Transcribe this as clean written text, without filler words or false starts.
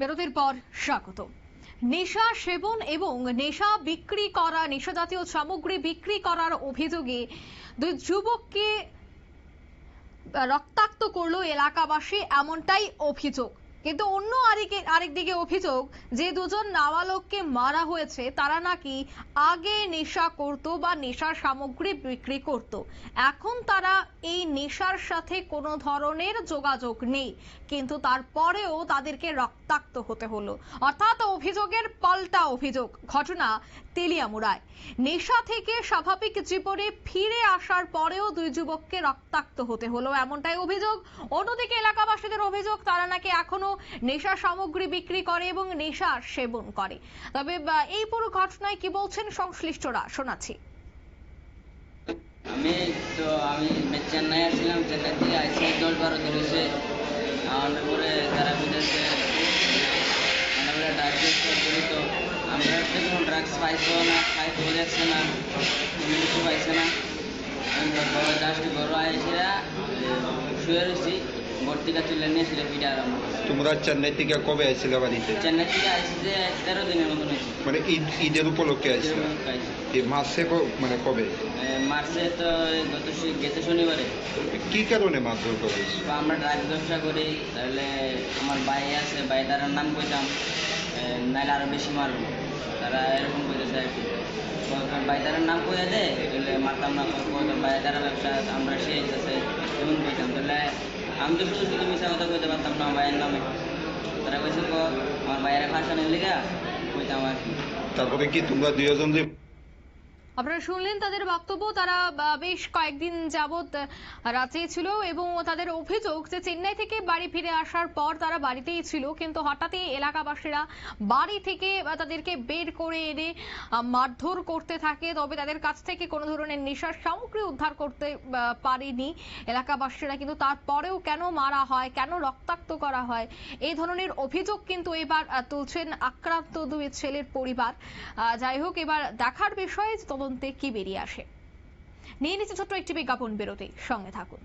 বিরতির পর স্বাগত। নেশা সেবন এবং নেশা বিক্রি করা, নেশা জাতীয় সামগ্রী বিক্রি করার অভিযোগে দুই যুবককে রক্তাক্ত করলো এলাকাবাসী, এমনটাই অভিযোগ। কিন্তু অন্য আরেকদিকে অভিযোগ যে দুজন নাবালককে মারা হয়েছে তারা নাকি আগে নেশা করত বা নেশার সামগ্রী বিক্রি করত। এখন তারা এই নেশার সাথে কোনো ধরনের যোগাযোগ নেই, কিন্তু তারপরেও তাদেরকে রক্তাক্ত হতে হলো। অর্থাৎ অভিযোগের পাল্টা অভিযোগ। ঘটনা তেলিয়ামুড়ায়। নেশা থেকে স্বাভাবিক জীবনে ফিরে আসার পরেও দুই যুবককে রক্তাক্ত হতে হলো, এমনটাই অভিযোগ। অন্যদিকে এলাকাবাসীদের অভিযোগ তারা নাকি এখনো নেশা সামগ্রী বিক্রি করে এবং নেশা সেবন করে। তবে এই পুরো ঘটনায় কি বলছেন সংশ্লিষ্টরা শোনাচ্ছি। আমি চেন্নাই আসছিলাম, চেন্নাই থেকে আইসি 10-12 দিন হয়েছে। আমার পরে তারা বিদেশে জড়িত। আমরা কোনো ড্রাগস পাইছো না, খাইতে যাচ্ছে না, কোনো কিছু পাইছে না। আমি জাস্ট ঘরে আইসিরা শুয়ে রয়েছি, ভর্তিকা তুলে নিয়ে ছিল পিঠা আরম্ভ। তোমরা চেন্নাই থেকে কবে আইছিলে বাড়িতে? চেন্নাই থেকে আইসি যে 13 দিনের মতন হয়েছে। মানে ঈদের উপলক্ষে আইছিল? মাসে মানে কবে? মার্চে তো গত শনিবারে। কি কারণে মারধর করা হয়েছে? আমরা ড্রাগস ব্যবসা করি, তাহলে আমার ভাই আছে, ভাই তার নাম কইতাম, নাইলে আরো বেশি মারবো। তারা এরকম কইতেছে আর কি, ভাই তার নাম কইয়া দেয় তাহলে মারতাম না, ভাই তারা ব্যবসা আমরা সে আছে এমন কইতাম। তাহলে আমি তো শুধু শুধু মিশা কথা কইতে পারতাম না ভাইয়ের নামে। তারা কইছে আমার ভাইয়ের ফাঁসানের লিগা কইতাম আর কি। তারপরে কি তোমরা দুইজন যে আপনারা শুনলেন তাদের বক্তব্য। তারা বেশ কয়েকদিন যাবৎ রাঁচি ছিল এবং তাদের অভিযোগ যে চেন্নাই থেকে বাড়ি ফিরে আসার পর তারা বাড়িতেই ছিল, কিন্তু হঠাৎই এলাকাবাসীরা বাড়ি থেকে তাদেরকে বের করে এনে মারধর করতে থাকে। তবে তাদের কাছ থেকে কোনো ধরনের নেশার সামগ্রী উদ্ধার করতে পারেনি এলাকাবাসীরা, কিন্তু তারপরেও কেন মারা হয়, কেন রক্তাক্ত করা হয়, এই ধরনের অভিযোগ কিন্তু এবার তুলছেন আক্রান্ত দুই ছেলের পরিবার। যাই হোক, এবার দেখার বিষয় তদন্তে কি বেরিয়ে আসে। নিয়ে নিচ্ছে ছোট্ট একটি বিজ্ঞাপন বিরতি, সঙ্গে থাকুন।